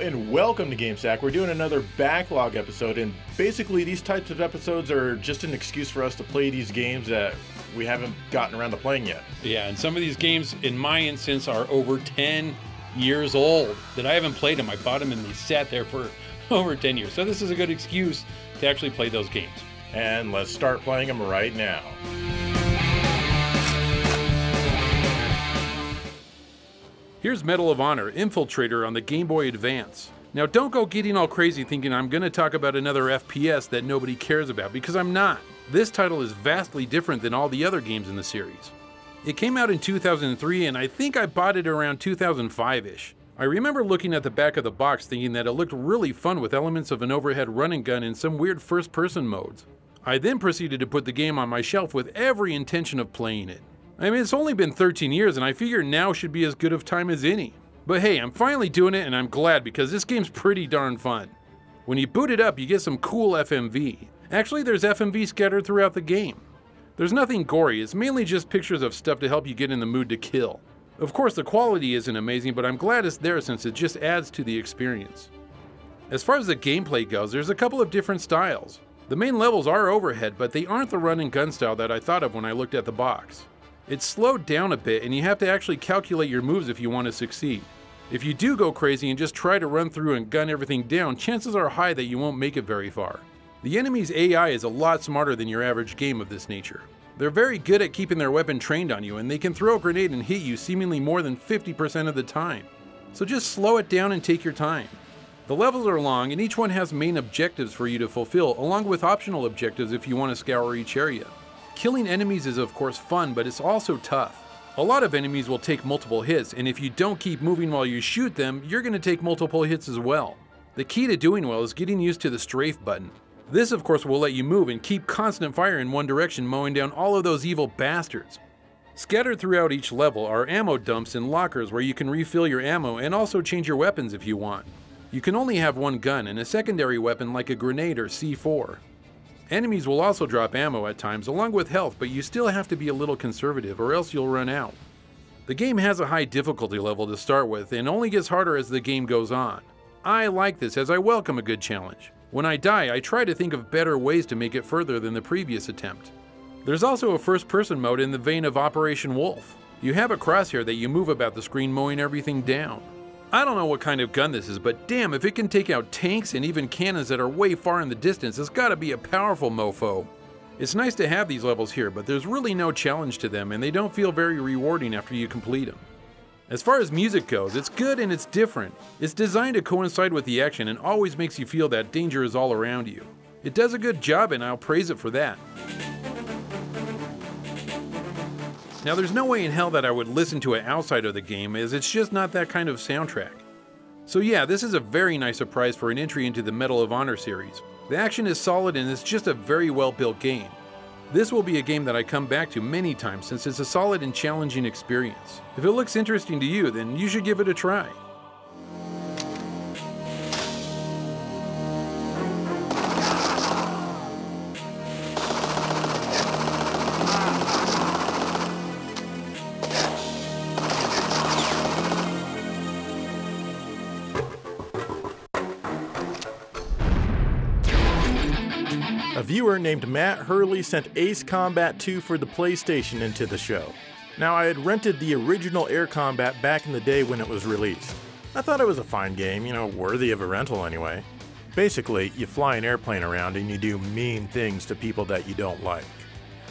and welcome to GameStack. We're doing another Backlog episode, and basically these types of episodes are just an excuse for us to play these games that we haven't gotten around to playing yet. Yeah, and some of these games, in my instance, are over 10 years old that I haven't played them. I bought them and they sat there for over 10 years. So this is a good excuse to actually play those games. And let's start playing them right now. Here's Medal of Honor, Infiltrator on the Game Boy Advance. Now don't go getting all crazy thinking I'm going to talk about another FPS that nobody cares about, because I'm not. This title is vastly different than all the other games in the series. It came out in 2003 and I think I bought it around 2005-ish. I remember looking at the back of the box thinking that it looked really fun with elements of an overhead running gun and some weird first-person modes. I then proceeded to put the game on my shelf with every intention of playing it. I mean, it's only been 13 years and I figure now should be as good of time as any. But hey, I'm finally doing it and I'm glad because this game's pretty darn fun. When you boot it up, you get some cool FMV. Actually, there's FMV scattered throughout the game. There's nothing gory, it's mainly just pictures of stuff to help you get in the mood to kill. Of course, the quality isn't amazing, but I'm glad it's there since it just adds to the experience. As far as the gameplay goes, there's a couple of different styles. The main levels are overhead, but they aren't the run and gun style that I thought of when I looked at the box. It's slowed down a bit and you have to actually calculate your moves if you want to succeed. If you do go crazy and just try to run through and gun everything down, chances are high that you won't make it very far. The enemy's AI is a lot smarter than your average game of this nature. They're very good at keeping their weapon trained on you, and they can throw a grenade and hit you seemingly more than 50% of the time. So just slow it down and take your time. The levels are long and each one has main objectives for you to fulfill, along with optional objectives if you want to scour each area. Killing enemies is of course fun, but it's also tough. A lot of enemies will take multiple hits, and if you don't keep moving while you shoot them, you're going to take multiple hits as well. The key to doing well is getting used to the strafe button. This of course will let you move and keep constant fire in one direction, mowing down all of those evil bastards. Scattered throughout each level are ammo dumps and lockers where you can refill your ammo and also change your weapons if you want. You can only have one gun and a secondary weapon like a grenade or C4. Enemies will also drop ammo at times along with health, but you still have to be a little conservative or else you'll run out. The game has a high difficulty level to start with and only gets harder as the game goes on. I like this as I welcome a good challenge. When I die, I try to think of better ways to make it further than the previous attempt. There's also a first-person mode in the vein of Operation Wolf. You have a crosshair that you move about the screen, mowing everything down. I don't know what kind of gun this is, but damn, if it can take out tanks and even cannons that are way far in the distance, it's gotta be a powerful mofo. It's nice to have these levels here, but there's really no challenge to them and they don't feel very rewarding after you complete them. As far as music goes, it's good and it's different. It's designed to coincide with the action and always makes you feel that danger is all around you. It does a good job and I'll praise it for that. Now there's no way in hell that I would listen to it outside of the game, as it's just not that kind of soundtrack. So yeah, this is a very nice surprise for an entry into the Medal of Honor series. The action is solid and it's just a very well built game. This will be a game that I come back to many times since it's a solid and challenging experience. If it looks interesting to you, then you should give it a try. A viewer named Matt Hurley sent Ace Combat 2 for the PlayStation into the show. Now, I had rented the original Air Combat back in the day when it was released. I thought it was a fine game, worthy of a rental anyway. Basically, you fly an airplane around and you do mean things to people that you don't like.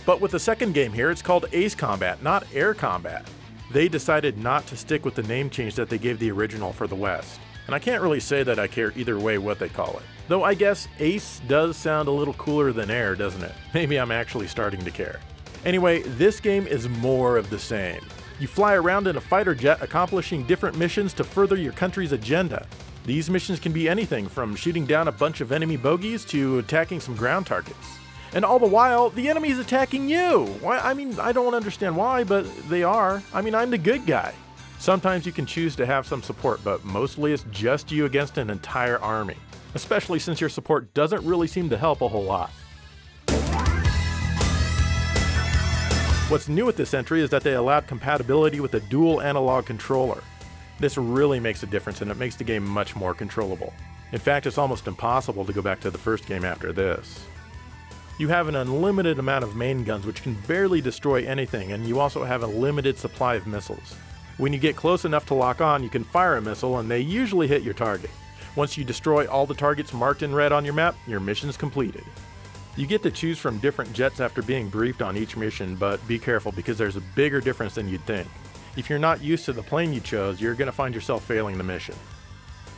But with the second game here, it's called Ace Combat, not Air Combat. They decided not to stick with the name change that they gave the original for the West. And I can't really say that I care either way what they call it. Though I guess Ace does sound a little cooler than Air, doesn't it? Maybe I'm actually starting to care. Anyway, this game is more of the same. You fly around in a fighter jet accomplishing different missions to further your country's agenda. These missions can be anything from shooting down a bunch of enemy bogies to attacking some ground targets. And all the while, the enemy's attacking you! I don't understand why, but they are. I'm the good guy. Sometimes you can choose to have some support, but mostly it's just you against an entire army. Especially since your support doesn't really seem to help a whole lot. What's new with this entry is that they allowed compatibility with a dual analog controller. This really makes a difference, and it makes the game much more controllable. In fact, it's almost impossible to go back to the first game after this. You have an unlimited amount of main guns which can barely destroy anything, and you also have a limited supply of missiles. When you get close enough to lock on, you can fire a missile and they usually hit your target. Once you destroy all the targets marked in red on your map, your mission's completed. You get to choose from different jets after being briefed on each mission, but be careful because there's a bigger difference than you'd think. If you're not used to the plane you chose, you're going to find yourself failing the mission.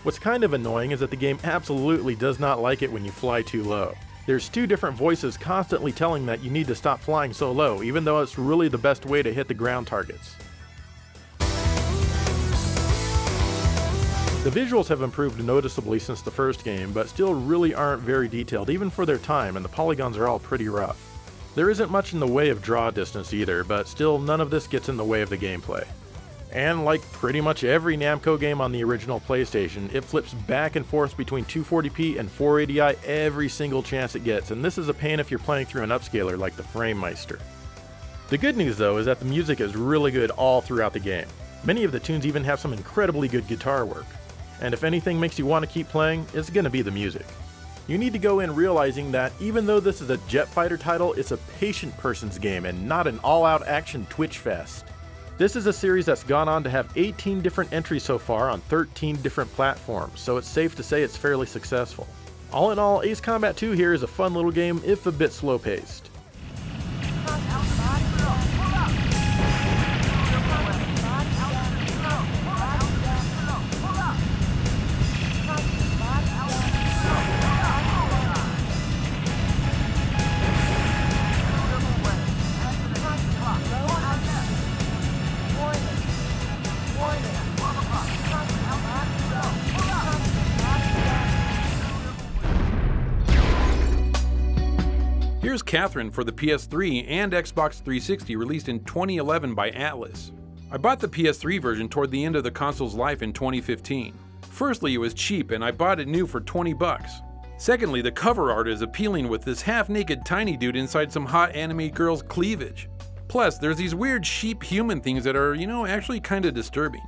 What's kind of annoying is that the game absolutely does not like it when you fly too low. There's two different voices constantly telling that you need to stop flying so low, even though it's really the best way to hit the ground targets. The visuals have improved noticeably since the first game, but still really aren't very detailed even for their time, and the polygons are all pretty rough. There isn't much in the way of draw distance either, but still none of this gets in the way of the gameplay. And like pretty much every Namco game on the original PlayStation, it flips back and forth between 240p and 480i every single chance it gets, and this is a pain if you're playing through an upscaler like the FrameMeister. The good news though is that the music is really good all throughout the game. Many of the tunes even have some incredibly good guitar work. And if anything makes you want to keep playing, it's going to be the music. You need to go in realizing that even though this is a jet fighter title, it's a patient person's game and not an all-out action twitch fest. This is a series that's gone on to have 18 different entries so far on 13 different platforms, so it's safe to say it's fairly successful. All in all, Ace Combat 2 here is a fun little game, if a bit slow-paced. Here's Catherine for the PS3 and Xbox 360, released in 2011 by Atlas. I bought the PS3 version toward the end of the console's life in 2015. Firstly, it was cheap and I bought it new for 20 bucks. Secondly, the cover art is appealing with this half-naked tiny dude inside some hot anime girl's cleavage. Plus, there's these weird sheep-human things that are, actually kinda disturbing.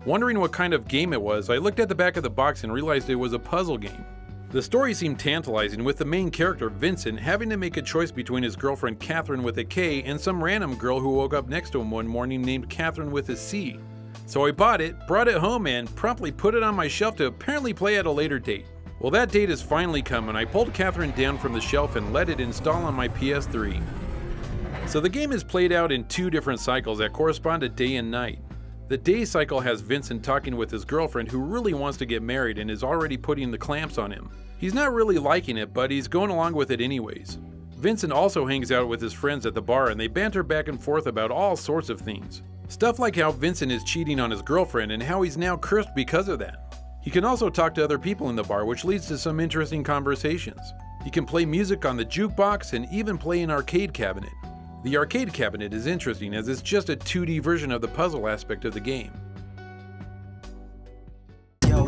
Wondering what kind of game it was, I looked at the back of the box and realized it was a puzzle game. The story seemed tantalizing, with the main character, Vincent, having to make a choice between his girlfriend Catherine with a K and some random girl who woke up next to him one morning named Catherine with a C. So I bought it, brought it home, and promptly put it on my shelf to apparently play at a later date. Well, that date has finally come, and I pulled Catherine down from the shelf and let it install on my PS3. So the game is played out in two different cycles that correspond to day and night. The day cycle has Vincent talking with his girlfriend who really wants to get married and is already putting the clamps on him. He's not really liking it, but he's going along with it anyways. Vincent also hangs out with his friends at the bar and they banter back and forth about all sorts of things. Stuff like how Vincent is cheating on his girlfriend and how he's now cursed because of that. He can also talk to other people in the bar, which leads to some interesting conversations. He can play music on the jukebox and even play an arcade cabinet. The arcade cabinet is interesting as it's just a 2D version of the puzzle aspect of the game.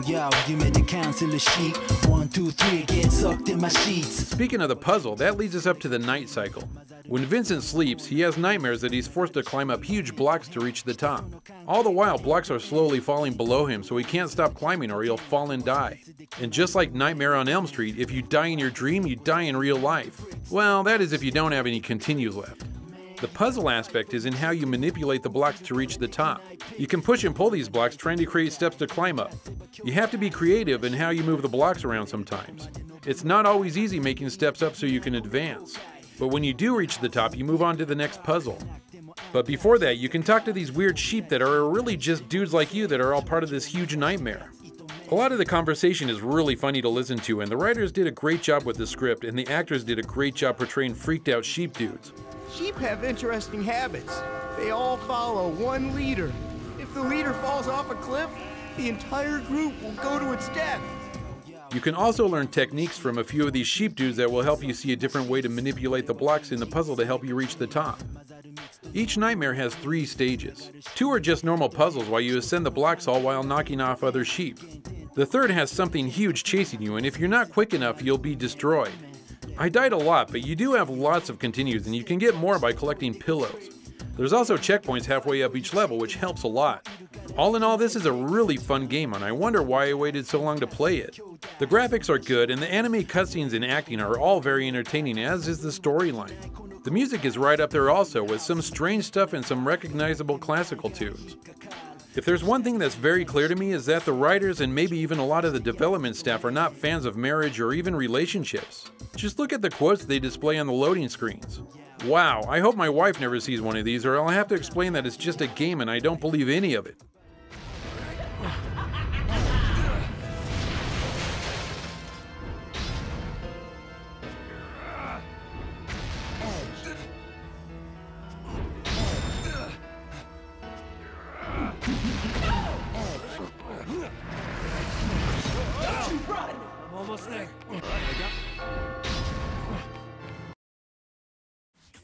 Yo, you made the council a sheep. 1, 2, 3, get sucked in my sheets. Speaking of the puzzle, that leads us up to the night cycle. When Vincent sleeps, he has nightmares that he's forced to climb up huge blocks to reach the top. All the while, blocks are slowly falling below him, so he can't stop climbing or he'll fall and die. And just like Nightmare on Elm Street, if you die in your dream, you die in real life. Well, that is if you don't have any continues left. The puzzle aspect is in how you manipulate the blocks to reach the top. You can push and pull these blocks trying to create steps to climb up. You have to be creative in how you move the blocks around sometimes. It's not always easy making steps up so you can advance. But when you do reach the top, you move on to the next puzzle. But before that, you can talk to these weird sheep that are really just dudes like you that are all part of this huge nightmare. A lot of the conversation is really funny to listen to, and the writers did a great job with the script, and the actors did a great job portraying freaked out sheep dudes. Sheep have interesting habits. They all follow one leader. If the leader falls off a cliff, the entire group will go to its death. You can also learn techniques from a few of these sheep dudes that will help you see a different way to manipulate the blocks in the puzzle to help you reach the top. Each nightmare has 3 stages. 2 are just normal puzzles while you ascend the blocks all while knocking off other sheep. The third has something huge chasing you, and if you're not quick enough, you'll be destroyed. I died a lot, but you do have lots of continues, and you can get more by collecting pillows. There's also checkpoints halfway up each level, which helps a lot. All in all, this is a really fun game, and I wonder why I waited so long to play it. The graphics are good, and the anime cutscenes and acting are all very entertaining, as is the storyline. The music is right up there also, with some strange stuff and some recognizable classical tunes. If there's one thing that's very clear to me is that the writers and maybe even a lot of the development staff are not fans of marriage or even relationships. Just look at the quotes they display on the loading screens. Wow, I hope my wife never sees one of these, or I'll have to explain that it's just a game and I don't believe any of it.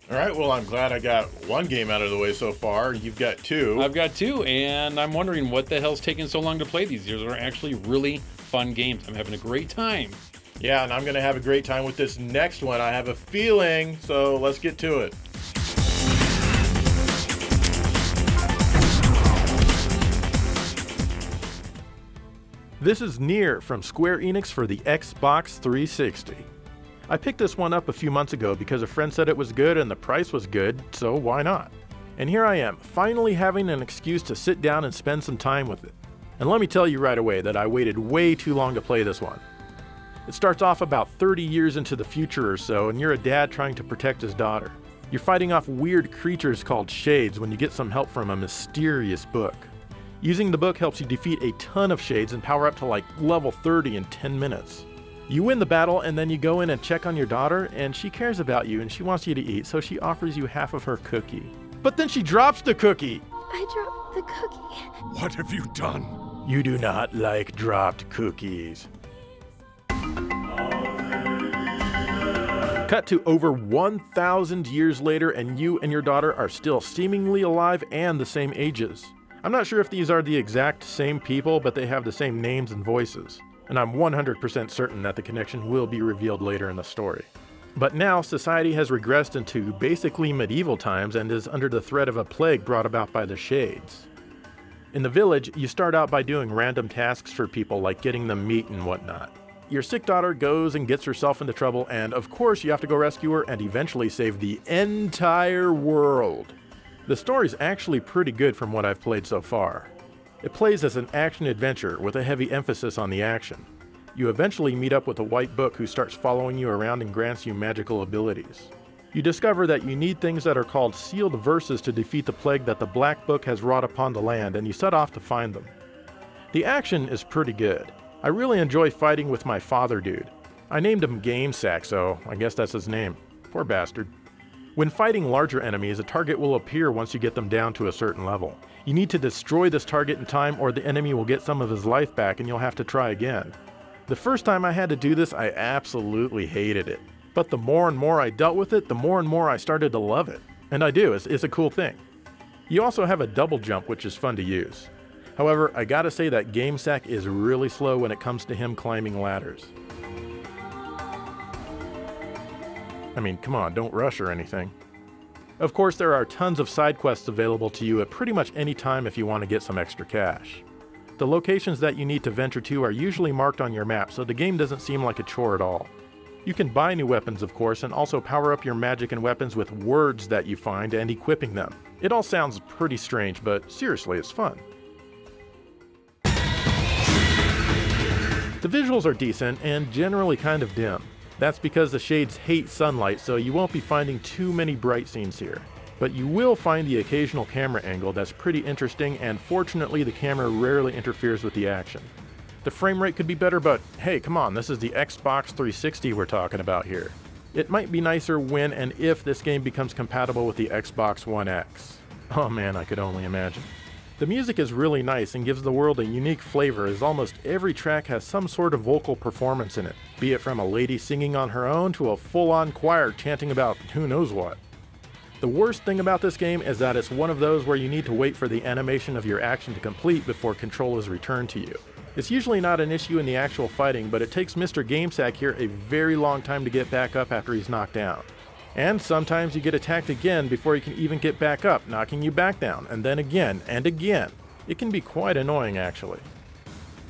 Alright, well I'm glad I got one game out of the way so far. You've got two. I've got two, and I'm wondering what the hell's taking so long to play these. These are actually really fun games. I'm having a great time. Yeah, and I'm going to have a great time with this next one. I have a feeling, so let's get to it. This is Nier from Square Enix for the Xbox 360. I picked this one up a few months ago because a friend said it was good and the price was good, so why not? And here I am, finally having an excuse to sit down and spend some time with it. And let me tell you right away that I waited way too long to play this one. It starts off about 30 years into the future or so, and you're a dad trying to protect his daughter. You're fighting off weird creatures called shades when you get some help from a mysterious book. Using the book helps you defeat a ton of shades and power up to like level 30 in 10 minutes. You win the battle, and then you go in and check on your daughter, and she cares about you and she wants you to eat, so she offers you half of her cookie. But then she drops the cookie! I dropped the cookie. What have you done? You do not like dropped cookies. Cut to over 1,000 years later, and you and your daughter are still seemingly alive and the same ages. I'm not sure if these are the exact same people, but they have the same names and voices. And I'm 100% certain that the connection will be revealed later in the story. But now, society has regressed into basically medieval times and is under the threat of a plague brought about by the Shades. In the village, you start out by doing random tasks for people like getting them meat and whatnot. Your sick daughter goes and gets herself into trouble, and of course you have to go rescue her and eventually save the entire world. The story's actually pretty good from what I've played so far. It plays as an action-adventure with a heavy emphasis on the action. You eventually meet up with a white book who starts following you around and grants you magical abilities. You discover that you need things that are called sealed verses to defeat the plague that the black book has wrought upon the land, and you set off to find them. The action is pretty good. I really enjoy fighting with my father dude. I named him Game Sack, so I guess that's his name. Poor bastard. When fighting larger enemies, a target will appear once you get them down to a certain level. You need to destroy this target in time, or the enemy will get some of his life back and you'll have to try again. The first time I had to do this, I absolutely hated it. But the more and more I dealt with it, the more and more I started to love it. And I do, it's a cool thing. You also have a double jump, which is fun to use. However, I gotta say that Game Sack is really slow when it comes to him climbing ladders. I mean, come on, don't rush or anything. Of course, there are tons of side quests available to you at pretty much any time if you want to get some extra cash. The locations that you need to venture to are usually marked on your map, so the game doesn't seem like a chore at all. You can buy new weapons, of course, and also power up your magic and weapons with words that you find and equipping them. It all sounds pretty strange, but seriously, it's fun. The visuals are decent and generally kind of dim. That's because the Shades hate sunlight, so you won't be finding too many bright scenes here. But you will find the occasional camera angle that's pretty interesting, and fortunately the camera rarely interferes with the action. The frame rate could be better, but hey, come on, this is the Xbox 360 we're talking about here. It might be nicer when and if this game becomes compatible with the Xbox One X. Oh man, I could only imagine. The music is really nice and gives the world a unique flavor, as almost every track has some sort of vocal performance in it, be it from a lady singing on her own to a full-on choir chanting about who knows what. The worst thing about this game is that it's one of those where you need to wait for the animation of your action to complete before control is returned to you. It's usually not an issue in the actual fighting, but it takes Mr. GameSack here a very long time to get back up after he's knocked down. And sometimes you get attacked again before you can even get back up, knocking you back down, and then again and again. It can be quite annoying actually.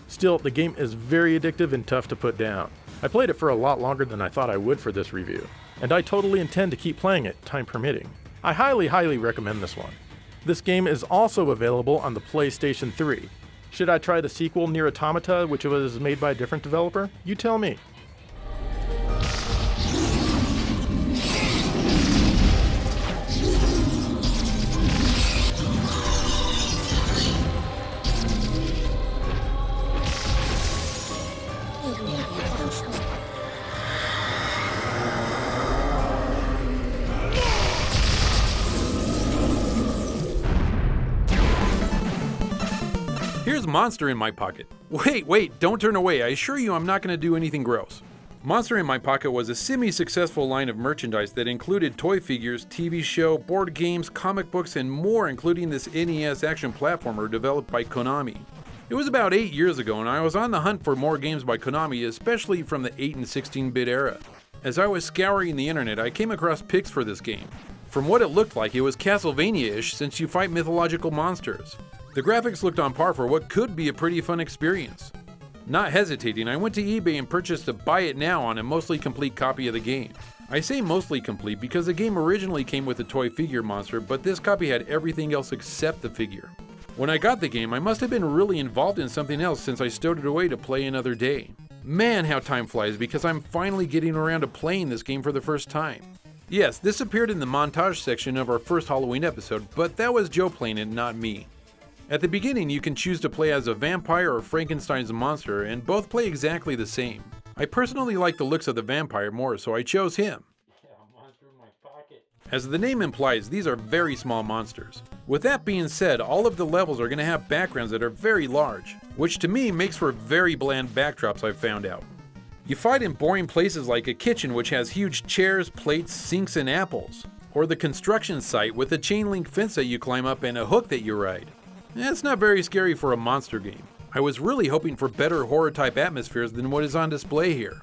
Still, the game is very addictive and tough to put down. I played it for a lot longer than I thought I would for this review, and I totally intend to keep playing it, time permitting. I highly recommend this one. This game is also available on the PlayStation 3. Should I try the sequel, Nier Automata, which was made by a different developer? You tell me. Here's Monster in My Pocket. Wait, don't turn away. I assure you I'm not going to do anything gross. Monster in My Pocket was a semi-successful line of merchandise that included toy figures, TV show, board games, comic books, and more, including this NES action platformer developed by Konami. It was about 8 years ago, and I was on the hunt for more games by Konami, especially from the 8 and 16-bit era. As I was scouring the internet, I came across pics for this game. From what it looked like, it was Castlevania-ish since you fight mythological monsters. The graphics looked on par for what could be a pretty fun experience. Not hesitating, I went to eBay and purchased a buy it now on a mostly complete copy of the game. I say mostly complete because the game originally came with a toy figure monster, but this copy had everything else except the figure. When I got the game, I must have been really involved in something else since I stowed it away to play another day. Man, how time flies because I'm finally getting around to playing this game for the first time. Yes, this appeared in the montage section of our first Halloween episode, but that was Joe playing it, not me. At the beginning, you can choose to play as a vampire or Frankenstein's monster, and both play exactly the same. I personally like the looks of the vampire more, so I chose him. As the name implies, these are very small monsters. With that being said, all of the levels are going to have backgrounds that are very large, which to me makes for very bland backdrops, I've found out. You fight in boring places like a kitchen which has huge chairs, plates, sinks, and apples, or the construction site with a chain link fence that you climb up and a hook that you ride. It's not very scary for a monster game. I was really hoping for better horror type atmospheres than what is on display here.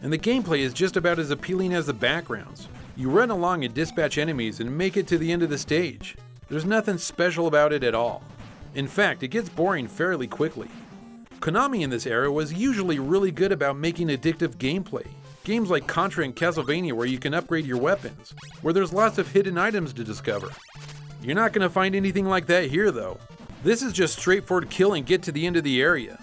And the gameplay is just about as appealing as the backgrounds. You run along and dispatch enemies and make it to the end of the stage. There's nothing special about it at all. In fact, it gets boring fairly quickly. Konami in this era was usually really good about making addictive gameplay. Games like Contra and Castlevania where you can upgrade your weapons, where there's lots of hidden items to discover. You're not going to find anything like that here though. This is just straightforward kill and get to the end of the area.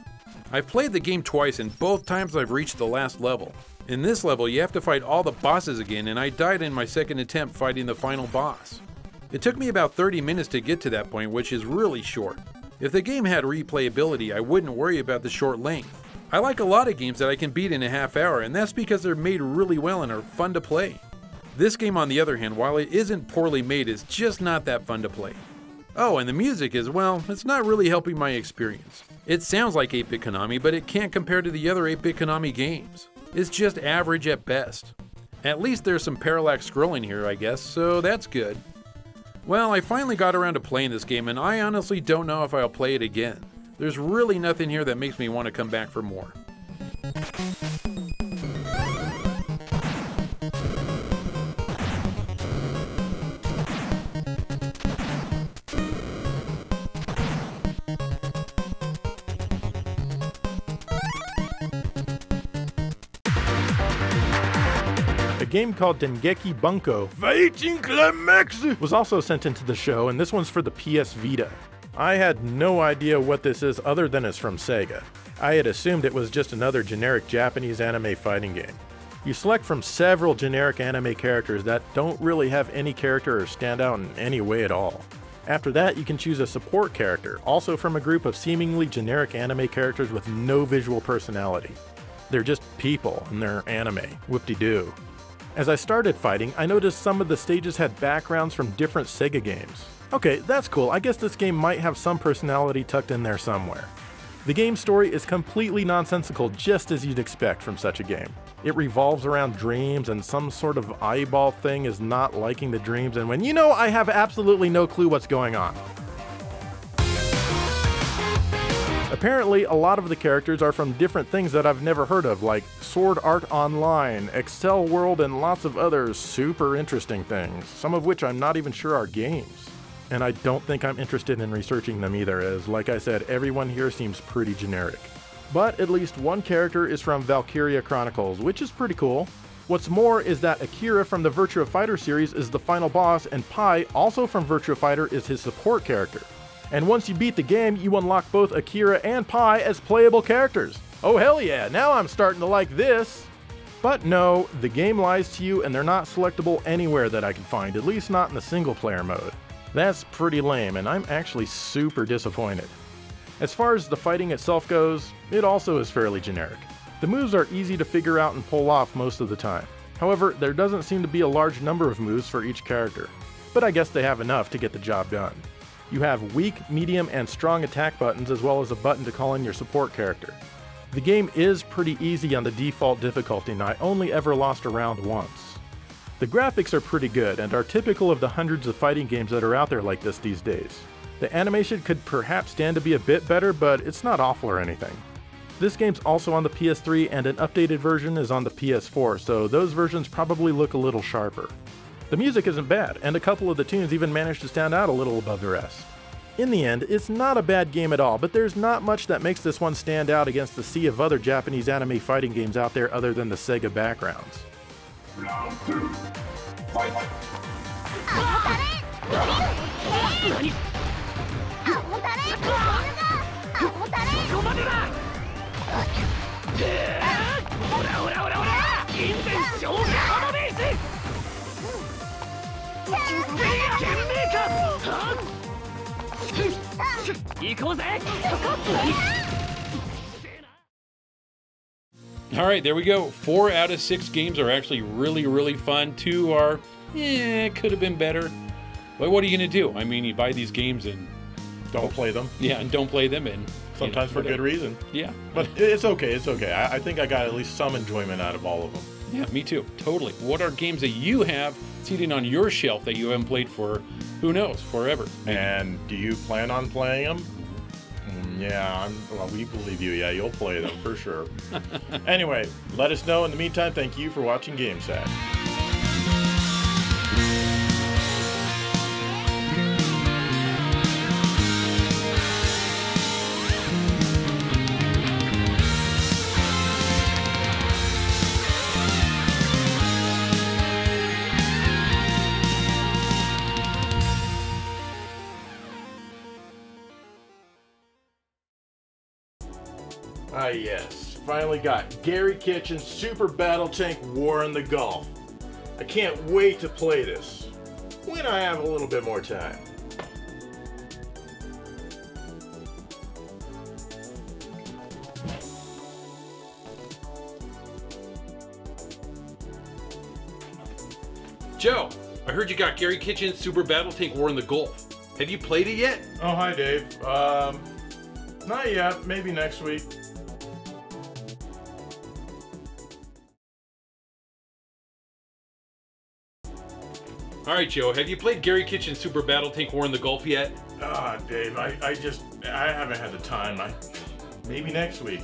I've played the game twice and both times I've reached the last level. In this level you have to fight all the bosses again and I died in my second attempt fighting the final boss. It took me about 30 minutes to get to that point, which is really short. If the game had replayability I wouldn't worry about the short length. I like a lot of games that I can beat in a half hour and that's because they're made really well and are fun to play. This game on the other hand, while it isn't poorly made, is just not that fun to play. Oh, and the music is, well, it's not really helping my experience. It sounds like 8-bit Konami, but it can't compare to the other 8-bit Konami games. It's just average at best. At least there's some parallax scrolling here, I guess, so that's good. Well, I finally got around to playing this game, and I honestly don't know if I'll play it again. There's really nothing here that makes me want to come back for more. A game called Dengeki Bunko Fighting Climax was also sent into the show, and this one's for the PS Vita. I had no idea what this is other than it's from Sega. I had assumed it was just another generic Japanese anime fighting game. You select from several generic anime characters that don't really have any character or stand out in any way at all. After that, you can choose a support character, also from a group of seemingly generic anime characters with no visual personality. They're just people, and they're anime. Whoop-de-doo. As I started fighting, I noticed some of the stages had backgrounds from different Sega games. Okay, that's cool. I guess this game might have some personality tucked in there somewhere. The game's story is completely nonsensical, just as you'd expect from such a game. It revolves around dreams, and some sort of eyeball thing is not liking the dreams, and when I have absolutely no clue what's going on. Apparently, a lot of the characters are from different things that I've never heard of, like Sword Art Online, Excel World, and lots of other super interesting things, some of which I'm not even sure are games. and I don't think I'm interested in researching them either, as like I said, everyone here seems pretty generic. But at least one character is from Valkyria Chronicles, which is pretty cool. What's more is that Akira from the Virtua Fighter series is the final boss, and Pi, also from Virtua Fighter, is his support character. And once you beat the game, you unlock both Akira and Pi as playable characters. Oh hell yeah, now I'm starting to like this! But no, the game lies to you and they're not selectable anywhere that I can find, at least not in the single player mode. That's pretty lame, and I'm actually super disappointed. As far as the fighting itself goes, it also is fairly generic. The moves are easy to figure out and pull off most of the time. However, there doesn't seem to be a large number of moves for each character, but I guess they have enough to get the job done. You have weak, medium, and strong attack buttons as well as a button to call in your support character. The game is pretty easy on the default difficulty, and I only ever lost a round once. The graphics are pretty good and are typical of the hundreds of fighting games that are out there like this these days. The animation could perhaps stand to be a bit better, but it's not awful or anything. This game's also on the PS3 and an updated version is on the PS4, so those versions probably look a little sharper. The music isn't bad, and a couple of the tunes even manage to stand out a little above the rest. In the end, it's not a bad game at all, but there's not much that makes this one stand out against the sea of other Japanese anime fighting games out there other than the Sega backgrounds. Round 2. Fight! Alright, there we go. 4 out of 6 games are actually really fun. 2 are, could have been better. But what are you going to do? I mean, you buy these games and... Don't play them. Yeah, and don't play them. And sometimes for good reason. Yeah. But it's okay, it's okay. I think I got at least some enjoyment out of all of them. Yeah, me too. Totally. What are games that you have sitting on your shelf that you haven't played for, who knows, forever? And do you plan on playing them? Yeah, well, we believe you. Yeah, you'll play them for sure. Anyway, let us know. In the meantime, thank you for watching GameSat. Ah yes, finally got Gary Kitchen's Super Battle Tank War in the Gulf. I can't wait to play this, when I have a little bit more time. Joe, I heard you got Gary Kitchen's Super Battle Tank War in the Gulf. Have you played it yet? Oh, hi Dave. Not yet, maybe next week. Alright Joe, have you played Gary Kitchen's Super Battle Tank War in the Gulf yet? Ah, Dave, I haven't had the time. Maybe next week.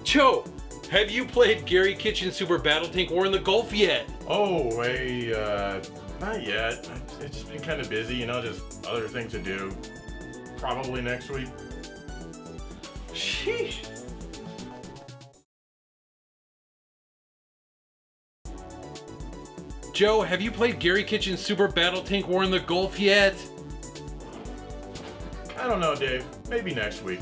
Joe, have you played Gary Kitchen's Super Battle Tank War in the Gulf yet? Oh, not yet. It's just been kind of busy, you know, just other things to do. Probably next week. Sheesh. Joe, have you played Gary Kitchen's Super Battle Tank War in the Gulf yet? I don't know, Dave. Maybe next week.